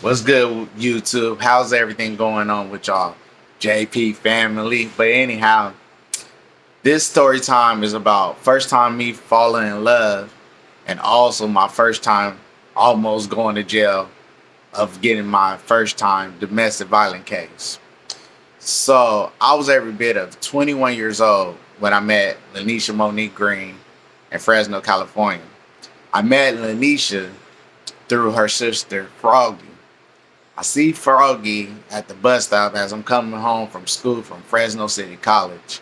What's good, YouTube? How's everything going on with y'all? JP family. But anyhow, this story time is about first time me falling in love and also my first time almost going to jail of getting my first time domestic violence case. So I was every bit of 21 years old when I met Lanisha Monique Green in Fresno, California. I met Lanisha through her sister Froggy. I see Froggy at the bus stop as I'm coming home from school from Fresno City College.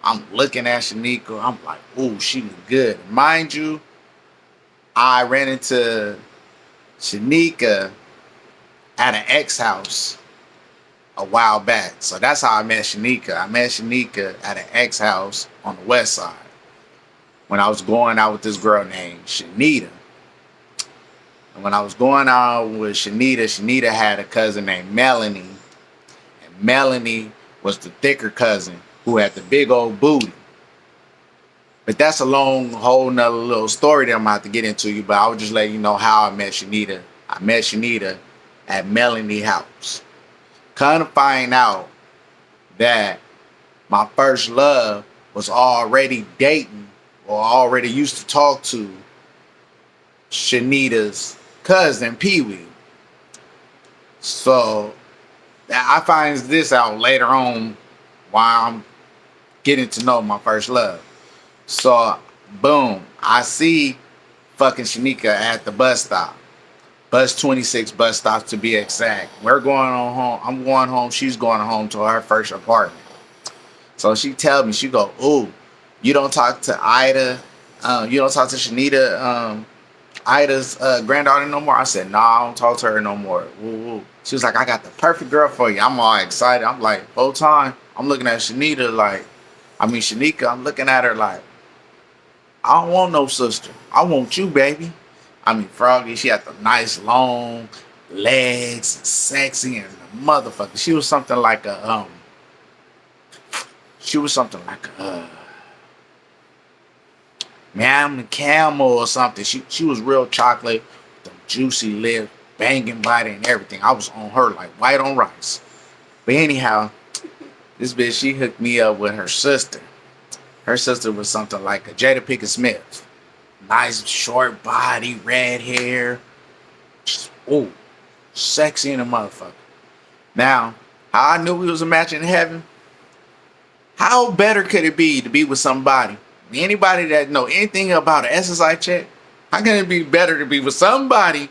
I'm looking at Shanika. I'm like, ooh, she look good. Mind you, I ran into Shanika at an ex house a while back. So that's how I met Shanika. I met Shanika at an ex house on the west side when I was going out with this girl named Shanita. And when I was going out with Shanita, Shanita had a cousin named Melanie. And Melanie was the thicker cousin who had the big old booty. But that's a long, whole nother little story that I'm about to get into you. But I would just let you know how I met Shanita. I met Shanita at Melanie's house. Kind of find out that my first love was already dating or already used to talk to Shanita's cousin Pee Wee. So I find this out later on while I'm getting to know my first love. So boom, I see fucking Shanika at the bus stop. Bus 26 bus stop to be exact. We're going on home. I'm going home. She's going home to her first apartment. So she tell me, she go, ooh, you don't talk to Ida, you don't talk to Shanita, Ida's granddaughter no more. I said, nah, I don't talk to her no more. Woo, woo. She was like, I got the perfect girl for you. I'm all excited. I'm like, whole time, I'm looking at Shanita like, Shanika, I'm looking at her like, I don't want no sister. I want you, baby. Froggy, she had the nice long legs and sexy and a motherfucker. She was something like a man camel or something. She was real chocolate, the juicy lip, banging body and everything. I was on her like white on rice. But anyhow, this bitch, she hooked me up with her sister. Her sister was something like a Jada Pinkett Smith. Nice short body, red hair. Just, ooh, sexy in a motherfucker. Now, how I knew we was a match in heaven? How better could it be to be with somebody? Anybody that know anything about an SSI check, how can it be better to be with somebody?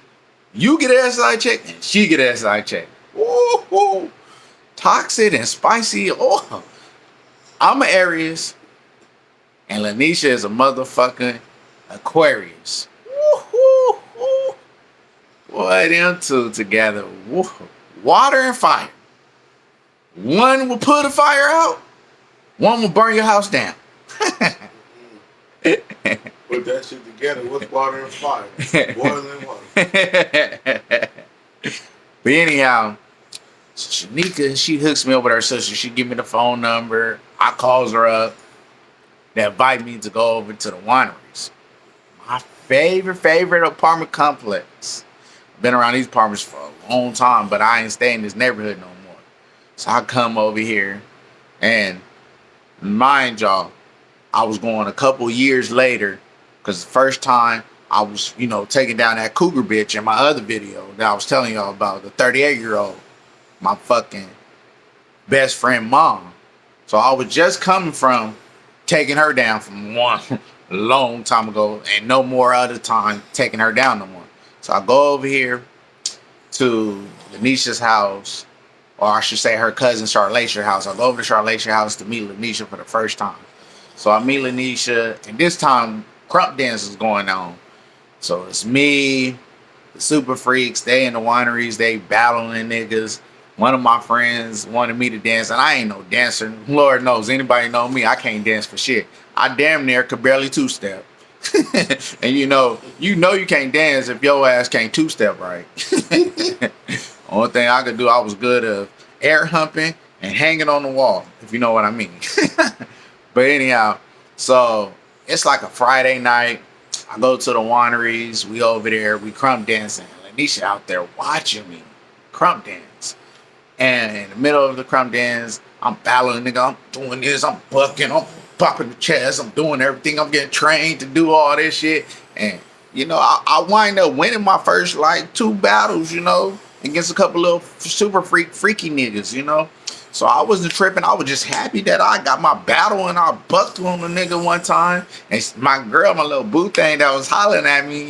You get an SSI check and she get an SSI check. Ooh, toxic and spicy. Oh, I'm an Aries and Lanisha is a motherfucking Aquarius. Woo-hoo-hoo. Boy, them two together. Woo. Water and fire. One will put a fire out, one will burn your house down. Put that shit together. What's water and fire? Boiling water. But anyhow, so Shanika, she hooks me up with her sister. She give me the phone number. I calls her up. They invite me to go over to the wineries. My favorite apartment complex. I've been around these apartments for a long time, but I ain't staying in this neighborhood no more. So I come over here, and mind y'all, I was going a couple years later, because the first time I was, taking down that cougar bitch in my other video that I was telling y'all about, the 38-year-old, my fucking best friend mom. So I was just coming from taking her down from one long time ago, and no more other time taking her down no more. So I go over here to Lanisha's house, or I should say her cousin Charlace's house. I go over to Charlace's house to meet Lanisha for the first time. So I meet Lanisha, and this time crump dance is going on. So it's me, the super freaks, they in the wineries, they battling niggas. One of my friends wanted me to dance, and I ain't no dancer. Lord knows, anybody know me, I can't dance for shit. I damn near could barely two-step. And you can't dance if your ass can't two-step right. Only thing I could do, I was good at air humping and hanging on the wall, if you know what I mean. But anyhow, so it's like a Friday night. I go to the wineries. We over there. We crump dancing. Lanisha out there watching me. crump dance. And in the middle of the crump dance, I'm battling, nigga. I'm doing this. I'm bucking. I'm popping the chest. I'm doing everything. I'm getting trained to do all this shit. And, I wind up winning my first, like, 2 battles, against a couple of super freaky niggas. So I wasn't tripping. I was just happy that I got my battle and I bucked on the nigga one time. And my girl, my little boo thing that was hollering at me,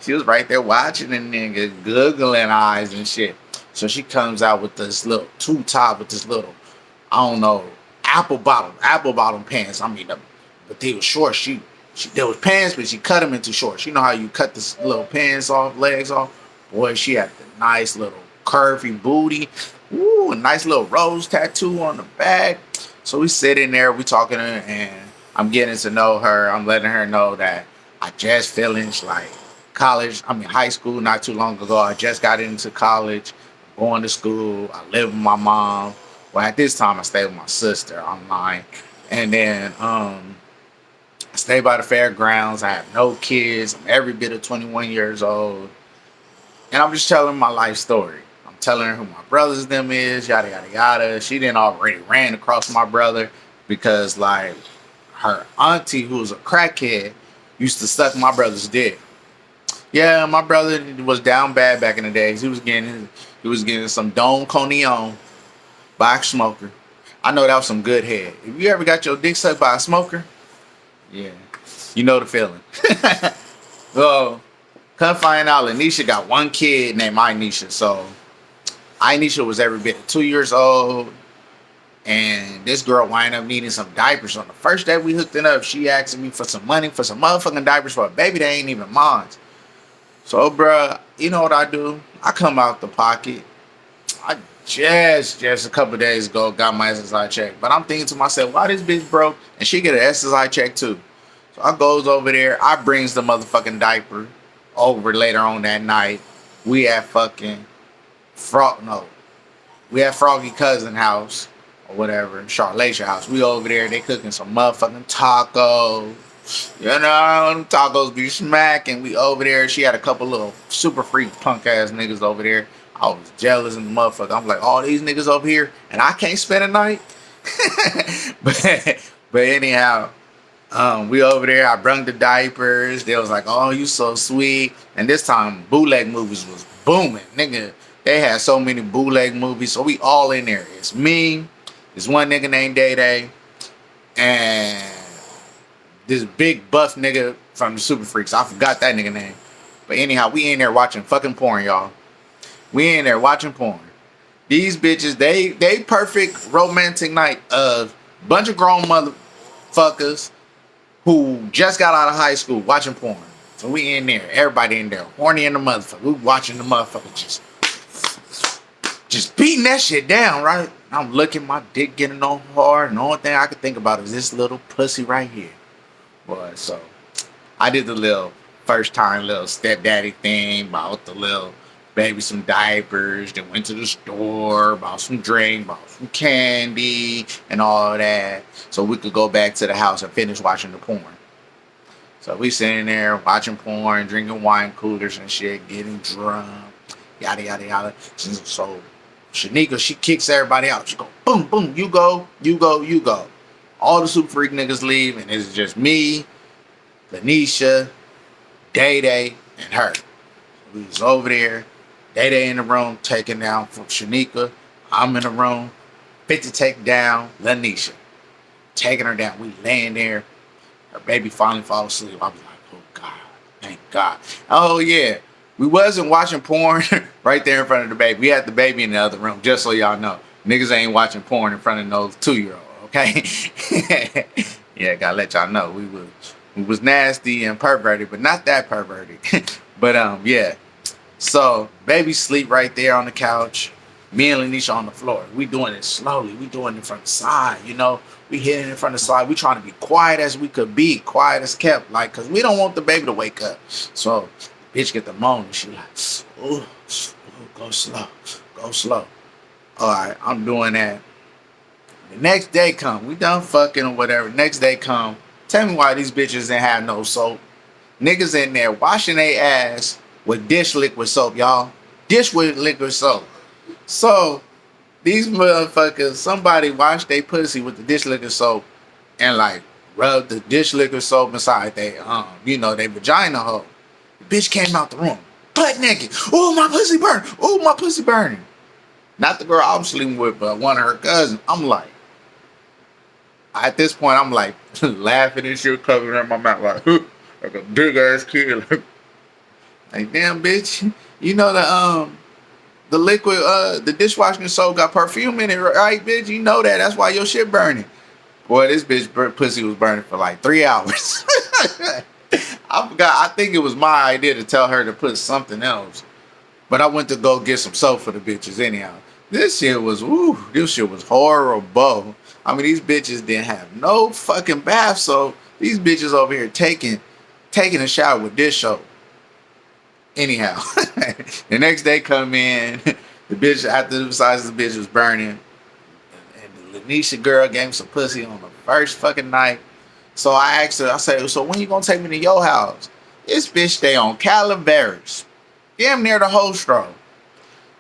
she was right there watching the nigga, googling eyes and shit. So she comes out with this little two-top with this little, I don't know, apple bottom pants. I mean, but they were short. There was pants, but she cut them into shorts. You know how you cut this little pants off, legs off? Boy, she had the nice little curvy booty. Ooh, a nice little rose tattoo on the back. So we sit in there, we talking to her, and I'm getting to know her. I'm letting her know that I just finished high school not too long ago. I just got into college, going to school. I live with my mom. Well, at this time, I stayed with my sister online. And then I stay by the fairgrounds. I have no kids. I'm every bit of 21 years old. And I'm just telling my life story. I'm telling her who my brothers them is, yada, yada, yada. She didn't already ran across my brother because, like, her auntie, who was a crackhead, used to suck my brother's dick. Yeah, my brother was down bad back in the days. He was getting some Don Corleone by a smoker. I know that was some good head. If you ever got your dick sucked by a smoker, yeah, you know the feeling. Well, come find out, Lanisha got one kid named Inisha. So Inisha was every bit of 2 years old, and this girl wind up needing some diapers. On the first day we hooked it up, she asked me for some money for some motherfucking diapers for a baby that ain't even mine. So, bruh, you know what I do? I come out the pocket. I just a couple days ago got my SSI check. But I'm thinking to myself, why this bitch broke and she get an SSI check too? So I goes over there. I brings the motherfucking diaper over later on that night. We at fucking we at Froggy cousin house or whatever, Charlacia house. We over there. They cooking some motherfucking tacos. Them tacos be smacking. We over there. She had a couple little super freak punk ass niggas over there. I was jealous in the motherfucker. I'm like, all these niggas over here and I can't spend a night. but anyhow, we over there. I brung the diapers. They was like, oh, you so sweet. And this time bootleg movies was booming. Nigga, they had so many bootleg movies. So we all in there. It's me, this one nigga named Day Day, and this big buff nigga from the Super Freaks. I forgot that nigga name. But anyhow, we in there watching fucking porn, y'all. We in there watching porn. These bitches, they perfect romantic night of bunch of grown motherfuckers who just got out of high school watching porn. So we in there, everybody in there, horny in the motherfucker. We watching the motherfucker just beating that shit down, right? I'm looking, my dick getting on hard, and the only thing I could think about is this little pussy right here. Boy, so I did the little first time little stepdaddy thing, bought the little baby some diapers, then went to the store, bought some drink, bought some candy, and all that, so we could go back to the house and finish watching the porn. So we sitting there watching porn, drinking wine coolers and shit, getting drunk, yada yada yada. So Shanika, she kicks everybody out. She go, boom, boom, you go, you go, you go. All the super freak niggas leave, and it's just me, Lanisha, Day Day, and her. We was over there. Day Day in the room, taking down from Shanika. I'm in the room, 50 take down Lanisha. Taking her down. We laying there. Her baby finally fall asleep. I was like, oh God, thank God. Oh yeah, we wasn't watching porn right there in front of the baby. We had the baby in the other room, just so y'all know. Niggas ain't watching porn in front of no 2-year-old. Okay, yeah, gotta let y'all know we was nasty and perverted, but not that perverted. But yeah. So baby sleep right there on the couch. Me and Lanisha on the floor. We doing it slowly. We doing it from the side, We hitting it from the side. We trying to be quiet as we could be, quiet as kept, like, cause we don't want the baby to wake up. So bitch get the moan and she like, oh, go slow, go slow. All right, I'm doing that. The next day come, we done fucking or whatever. Next day come, tell me why these bitches didn't have no soap. Niggas in there washing their ass with dish liquid soap, y'all. Dish with liquid soap. So these motherfuckers, somebody washed their pussy with the dish liquor soap and like rubbed the dish liquor soap inside they they vagina hole. The bitch came out the room, butt naked. Oh, my pussy burn. Oh, my pussy burning. Not the girl I'm sleeping with, but one of her cousins. I'm like, at this point, I'm like laughing and shit, covering up my mouth like a big ass kid. Like, damn, bitch. You know the liquid, the dishwashing soap got perfume in it, right, bitch? You know that. That's why your shit burning. Boy, this bitch pussy was burning for like 3 hours. I forgot. I think it was my idea to tell her to put something else. But I went to go get some soap for the bitches anyhow. This shit was horrible. I mean, these bitches didn't have no fucking bath soap. These bitches over here taking a shower with dish soap. Anyhow, the next day come in, the bitch, after besides the bitch was burning, and the Lanisha girl gave me some pussy on the first fucking night. So I asked her, I said, so when you gonna take me to your house? This bitch stay on Calaveras, damn near the Hostro.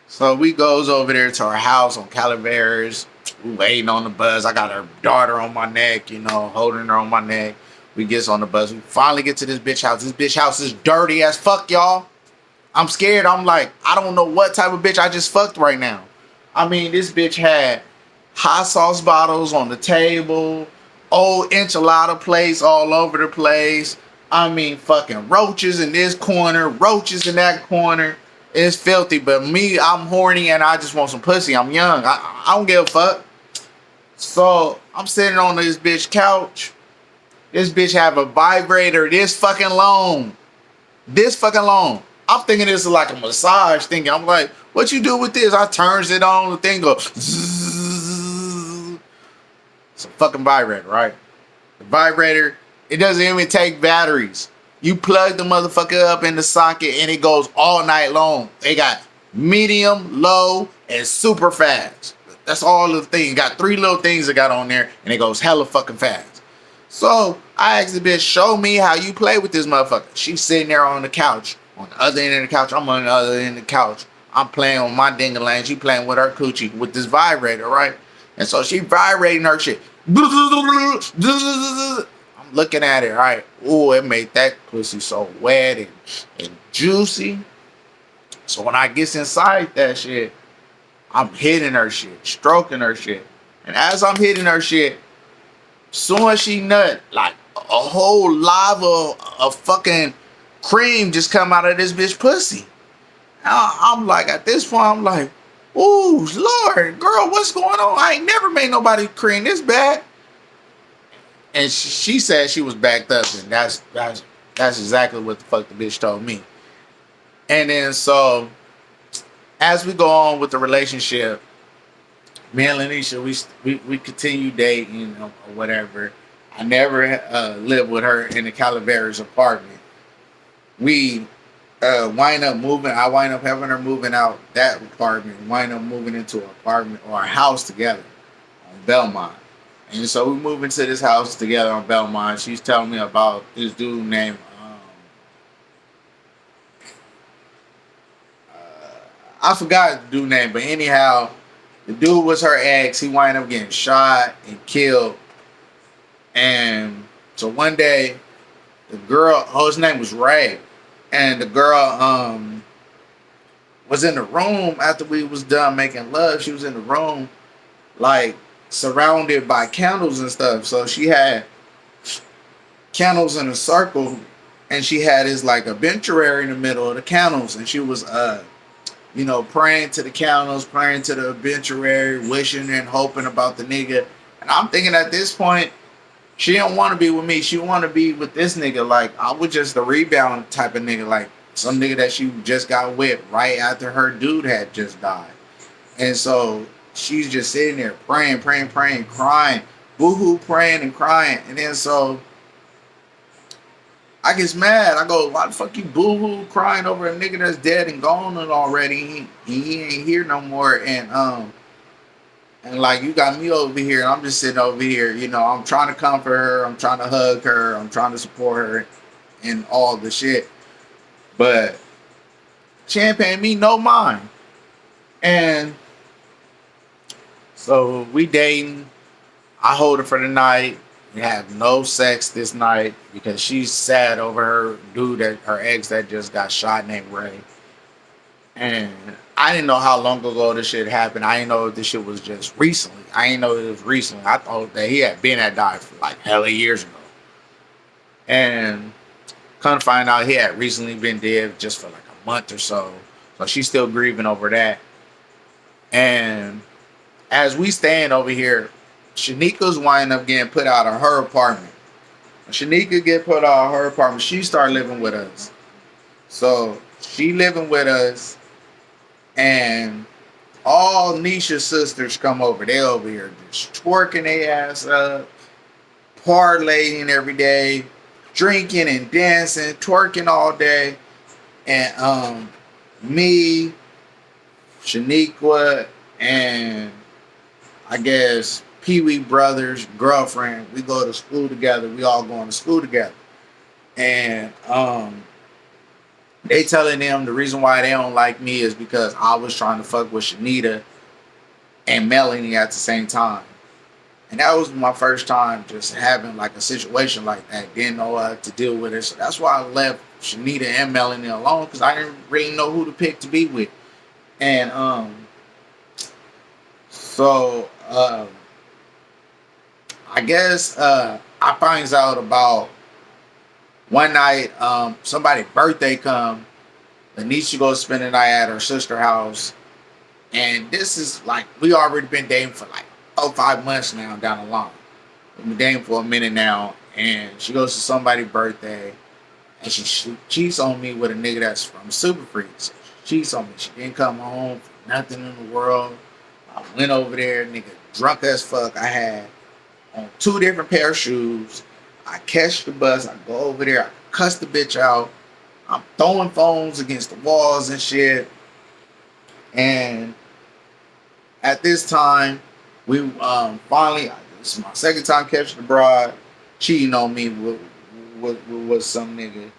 So we goes over there to our house on Calaveras. We waiting on the bus. I got her daughter on my neck, holding her on my neck. We gets on the bus. We finally get to this bitch house. This bitch house is dirty as fuck, y'all. I'm scared. I'm like, I don't know what type of bitch I just fucked right now. I mean, this bitch had hot sauce bottles on the table, old enchilada plates all over the place. I mean, fucking roaches in this corner, roaches in that corner. It's filthy, but me, I'm horny and I just want some pussy. I'm young. I don't give a fuck. So I'm sitting on this bitch couch. This bitch have a vibrator this fucking long. I'm thinking this is like a massage thing. I'm like, what you do with this? I turns it on, the thing goes zzz. It's a fucking vibrator, right? The vibrator, it doesn't even take batteries. You plug the motherfucker up in the socket and it goes all night long. They got medium, low, and super fast. That's all the thing. Got 3 little things that got on there and it goes hella fucking fast. So I asked the bitch, show me how you play with this motherfucker. She's sitting there on the couch. On the other end of the couch, I'm on the other end of the couch. I'm playing on my ding-a-lang. She playing with her coochie with this vibrator, right? And so she vibrating her shit. I'm looking at it, right? Ooh, it made that pussy so wet and juicy. So when I gets inside that shit, I'm hitting her shit, stroking her shit. And as I'm hitting her shit, soon as she nut, like a whole lava of fucking cream just come out of this bitch pussy. I'm like, at this point, I'm like, ooh, Lord, girl, what's going on? I ain't never made nobody cream this bad. And she said she was backed up, and that's exactly what the fuck the bitch told me. And then so, as we go on with the relationship, me and Lanisha, we continue dating or whatever. I never lived with her in the Calaveras apartment. We wind up moving. I wind up having her moving out that apartment. Wind up moving into an apartment or a house together on Belmont. And so we move into this house together on Belmont. She's telling me about this dude named I forgot the dude name, but anyhow, the dude was her ex. He wind up getting shot and killed. And so one day, the girl, his name was Ray. And the girl was in the room after we was done making love. She was in the room, like, surrounded by candles and stuff. So she had candles in a circle, and she had this, like, obituary in the middle of the candles. And she was, praying to the candles, praying to the obituary, wishing and hoping about the nigga. And I'm thinking at this point, she don't want to be with me. She want to be with this nigga. Like, I was just a rebound type of nigga. Like, some nigga that she just got with right after her dude had just died. And so she's just sitting there praying, crying. Boo-hoo, praying and crying. And then so I get mad. I go, why the fuck you boo-hoo crying over a nigga that's dead and gone and already? He ain't here no more. And like, you got me over here, and I'm just sitting over here, I'm trying to comfort her, I'm trying to hug her, I'm trying to support her, and all the shit. But she ain't paying me no mind. And So we dating. I hold her for the night. We have no sex this night because she's sad over her dude, that her ex that just got shot, named Ray. And I didn't know how long ago this shit happened. I didn't know this shit was just recently. I didn't know it was recently. I thought that he had been at died for like hella years ago. And come to find out he had recently been dead just for like a month or so. So she's still grieving over that. And as we stand over here, Shanika's winding up getting put out of her apartment. When Shanika get put out of her apartment, she start living with us. So she living with us, and all Nisha's sisters come over. They over here just twerking their ass up, parlaying every day, drinking and dancing, twerking all day. And me, Shaniqua, and I guess Pee Wee brother's girlfriend, we go to school together. We all going to school together. And they telling them the reason why they don't like me is because I was trying to fuck with Shanita and Melanie at the same time. And that was my first time just having like a situation like that. Didn't know how to deal with it. So that's why I left Shanita and Melanie alone, because I didn't really know who to pick to be with. And so I guess I finds out about one night, somebody's birthday come. Lanisha goes spend the night at her sister's house. And this is like, we already been dating for like 5 months now down the line. We've been dating for a minute now. And she goes to somebody's birthday. And she cheats on me with a nigga that's from Super Freaks. She cheats on me. She didn't come home for nothing in the world. I went over there, nigga, drunk as fuck. I had on 2 different pair of shoes. I catch the bus. I go over there. I cuss the bitch out. I'm throwing phones against the walls and shit. And at this time, we finally, this is my second time catching the broad, cheating on me with some nigga.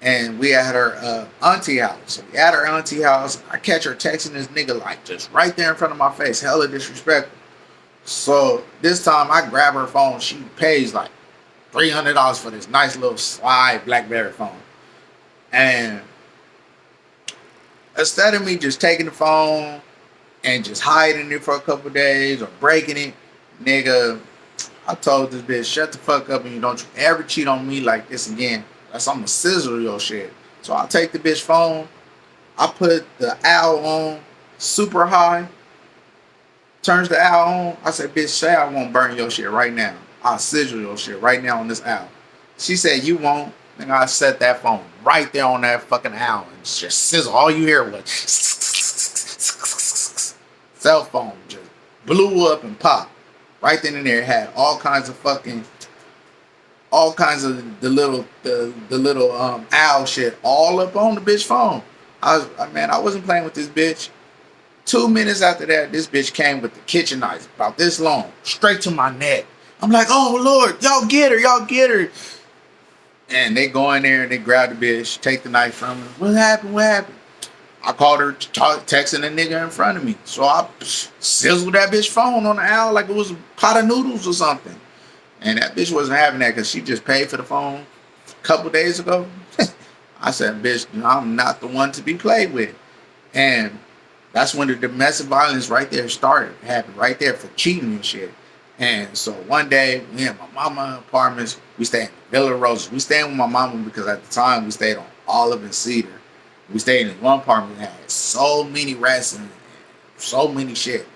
And we at her auntie house. So we at her auntie house. I catch her texting this nigga like just right there in front of my face. Hella disrespectful. So this time I grab her phone. She pays like $300 for this nice little slide BlackBerry phone. And instead of me just taking the phone and just hiding it for a couple days or breaking it, nigga, I told this bitch, shut the fuck up and you don't ever cheat on me like this again. That's I'm gonna sizzle your shit. So I take the bitch phone, I put the owl on super high, turns the owl on. I said, bitch, say I won't burn your shit right now. I'll sizzle your shit right now on this owl. She said, you won't. And I set that phone right there on that fucking owl and just sizzle. All you hear was cell phone just blew up and popped. Right then and there, it had all kinds of the little owl shit all up on the bitch phone. I wasn't playing with this bitch. 2 minutes after that, this bitch came with the kitchen knife about this long, straight to my neck. I'm like, oh Lord, y'all get her. And they go in there and they grab the bitch, take the knife from her. What happened? I called her texting a nigga in front of me. So I sizzled that bitch phone on the owl like it was a pot of noodles or something. And that bitch wasn't having that because she just paid for the phone a couple days ago. I said, bitch, I'm not the one to be played with. And that's when the domestic violence right there started. It happened right there for cheating and shit. And so one day, me and my mama apartments, we stayed in Villa Roses. We stayed with my mama because at the time we stayed on Olive and Cedar. We stayed in one apartment that had so many rats and so many shit.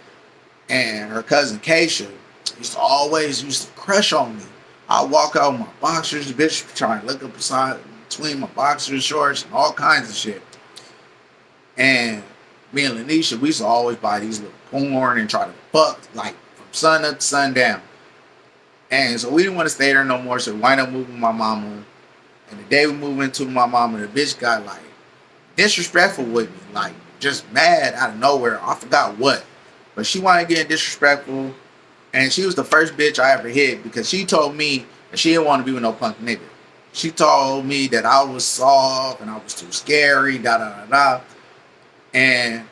And her cousin Keisha used to crush on me. I walk out with my boxers, the bitch trying to look up beside between my boxers, shorts, and all kinds of shit. And me and Lanisha, we used to always buy these little porn and try to fuck like from sun up to sundown. And so we didn't want to stay there no more, so we wind up moving with my mama. And the day we moved into my mama, the bitch got like disrespectful with me, like just mad out of nowhere. I forgot what, but she wanted to get disrespectful, and she was the first bitch I ever hit because she told me that she didn't want to be with no punk nigga. She told me that I was soft and I was too scary, da da da da. And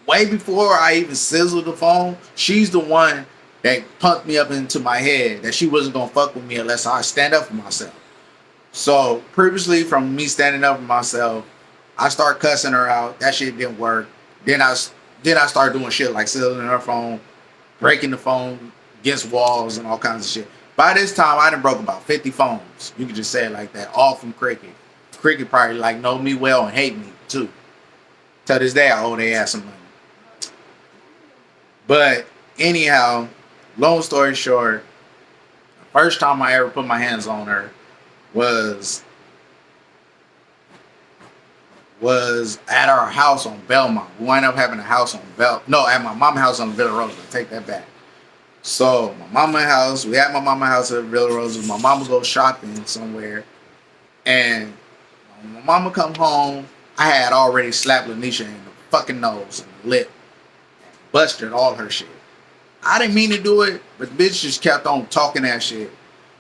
way before I even sizzled the phone, she's the one that pumped me up into my head that she wasn't gonna fuck with me unless I stand up for myself. So previously, from me standing up for myself, I start cussing her out. That shit didn't work. Then I started doing shit like sizzling her phone, breaking the phone against walls and all kinds of shit. By this time, I done broke about 50 phones. You could just say it like that, all from Cricket. Cricket probably like know me well and hate me too. To this day, I owe their ass some money. But anyhow, long story short, the first time I ever put my hands on her was at our house on Belmont. We wound up having a house on at my mama's house on Villa Rosa. Take that back. So my mama house, we had my mama house at Villa Rosa. My mama go shopping somewhere, and when my mama come home, I had already slapped Lanisha in the fucking nose and the lip, busted all her shit. I didn't mean to do it, but the bitch just kept on talking that shit.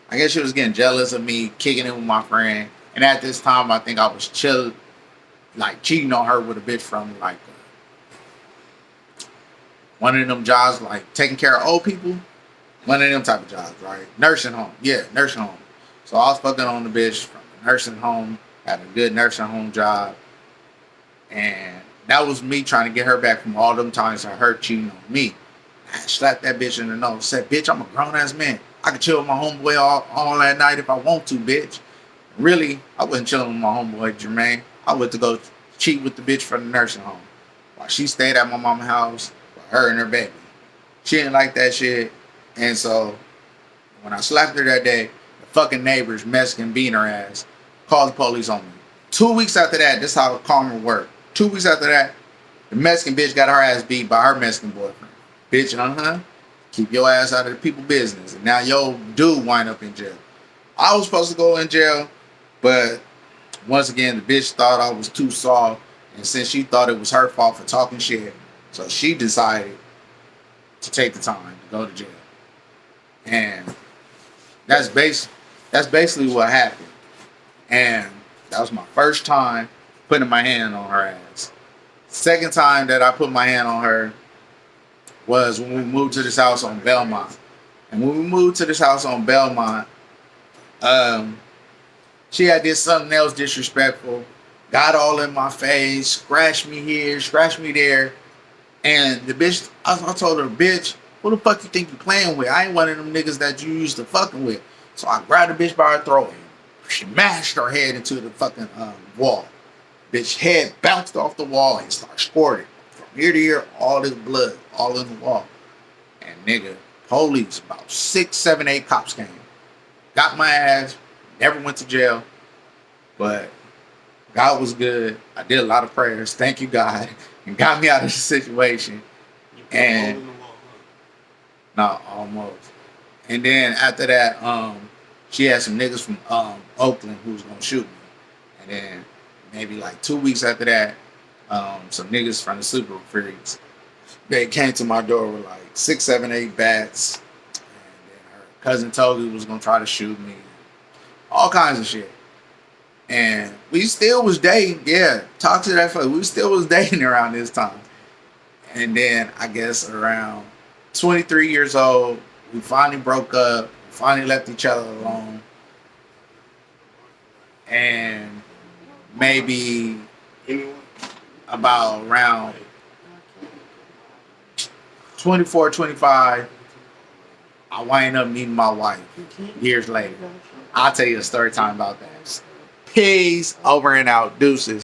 I guess she was getting jealous of me kicking it with my friend, and at this time, I think I was cheating on her with a bitch from like one of them jobs, like taking care of old people. One of them type of jobs, right? Nursing home. Yeah, nursing home. So I was fucking on the bitch from the nursing home, had a good nursing home job. And that was me trying to get her back from all them times of her cheating on me. I slapped that bitch in the nose. Said, bitch, I'm a grown ass man. I can chill with my homeboy all that night if I want to, bitch. Really, I wasn't chilling with my homeboy, Jermaine. I went to go cheat with the bitch from the nursing home. While she stayed at my mama's house with her and her baby. She didn't like that shit. And so, when I slapped her that day, the fucking neighbors, Mexican beating her ass, called the police on me. 2 weeks after that, this is how karma worked. 2 weeks after that, the Mexican bitch got her ass beat by her Mexican boyfriend. Bitch, keep your ass out of the people business. And now your dude wind up in jail. I was supposed to go in jail, but once again, the bitch thought I was too soft. And since she thought it was her fault for talking shit, so she decided to take the time to go to jail. And that's basically what happened. And that was my first time putting my hand on her ass. Second time that I put my hand on her was when we moved to this house on Belmont. And when we moved to this house on Belmont, she had did something else disrespectful, got all in my face, scratched me here, scratched me there. And the bitch, I told her, bitch, who the fuck you think you playing with? I ain't one of them niggas that you used to fucking with. So I grabbed the bitch by her throat and smashed her head into the fucking wall. Bitch head bounced off the wall and started squirting. From ear to ear, all this blood, all in the wall. And nigga, police, about 6, 7, 8 cops came. Got my ass, never went to jail. But God was good. I did a lot of prayers. Thank you, God. And got me out of the situation. And not almost. And then after that, she had some niggas from Oakland who was gonna shoot me. And then maybe like 2 weeks after that, some niggas from the Super Freaks, they came to my door with like 6, 7, 8 bats. And then her cousin Toby was gonna try to shoot me. All kinds of shit. And we still was dating. Yeah, talk to that fuck. We still was dating around this time. And then I guess around 23 years old, we finally broke up, finally left each other alone. And maybe about around 24, 25, I wind up meeting my wife years later. I'll tell you a story time about that. Peace, over and out, deuces.